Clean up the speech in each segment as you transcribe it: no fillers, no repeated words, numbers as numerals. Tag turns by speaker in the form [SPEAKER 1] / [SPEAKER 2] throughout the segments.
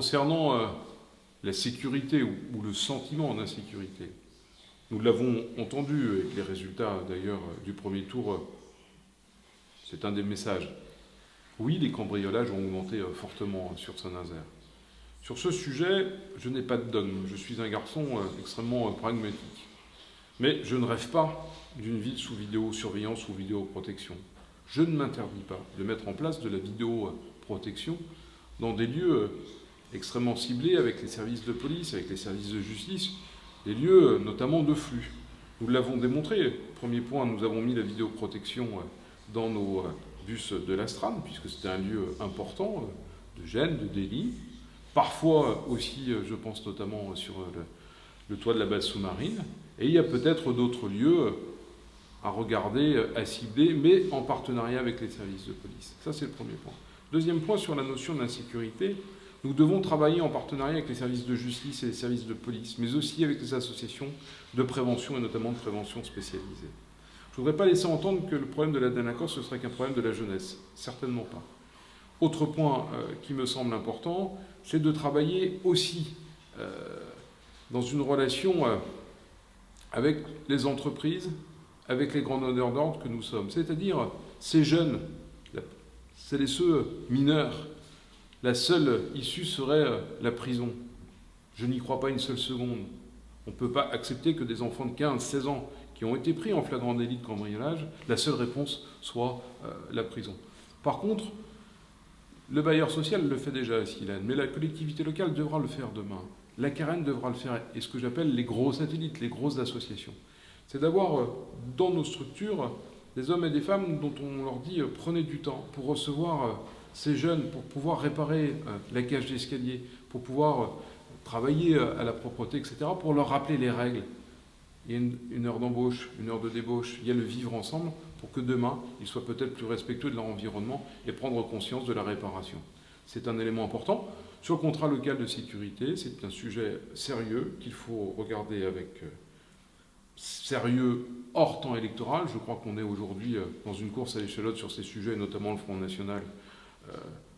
[SPEAKER 1] Concernant la sécurité ou le sentiment d'insécurité, nous l'avons entendu avec les résultats d'ailleurs du premier tour, c'est un des messages. Oui, les cambriolages ont augmenté fortement sur Saint-Nazaire. Sur ce sujet, je n'ai pas de dogme, je suis un garçon extrêmement pragmatique. Mais je ne rêve pas d'une ville sous vidéosurveillance ou vidéoprotection. Je ne m'interdis pas de mettre en place de la vidéoprotection dans des lieux extrêmement ciblés avec les services de police, avec les services de justice, des lieux notamment de flux. Nous l'avons démontré. Premier point, nous avons mis la vidéoprotection dans nos bus de l'Astral, puisque c'était un lieu important de gêne, de délit. Parfois aussi, je pense notamment sur le toit de la base sous-marine. Et il y a peut-être d'autres lieux à regarder, à cibler, mais en partenariat avec les services de police. Ça, c'est le premier point. Deuxième point, sur la notion d'insécurité, nous devons travailler en partenariat avec les services de justice et les services de police, mais aussi avec les associations de prévention et notamment de prévention spécialisée. Je ne voudrais pas laisser entendre que le problème de la délinquance, ce serait qu'un problème de la jeunesse. Certainement pas. Autre point qui me semble important, c'est de travailler aussi dans une relation avec les entreprises, avec les grands donneurs d'ordre que nous sommes. C'est-à-dire ces jeunes, celles et ceux mineurs, la seule issue serait la prison. Je n'y crois pas une seule seconde. On ne peut pas accepter que des enfants de 15, 16 ans qui ont été pris en flagrant délit de cambriolage, la seule réponse soit la prison. Par contre, le bailleur social le fait déjà à Silène, mais la collectivité locale devra le faire demain. La Carène devra le faire, et ce que j'appelle les gros satellites, les grosses associations. C'est d'avoir dans nos structures des hommes et des femmes dont on leur dit prenez du temps pour recevoir ces jeunes, pour pouvoir réparer la cage d'escalier, pour pouvoir travailler à la propreté, etc., pour leur rappeler les règles. Il y a une heure d'embauche, une heure de débauche, il y a le vivre ensemble pour que demain, ils soient peut-être plus respectueux de leur environnement et prendre conscience de la réparation. C'est un élément important. Sur le contrat local de sécurité, c'est un sujet sérieux qu'il faut regarder avec sérieux hors temps électoral. Je crois qu'on est aujourd'hui dans une course à l'échalote sur ces sujets, notamment le Front National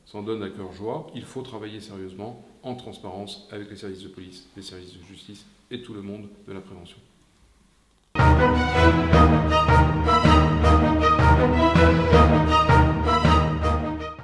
[SPEAKER 1] s'en donne à cœur joie. Il faut travailler sérieusement, en transparence, avec les services de police, les services de justice et tout le monde de la prévention.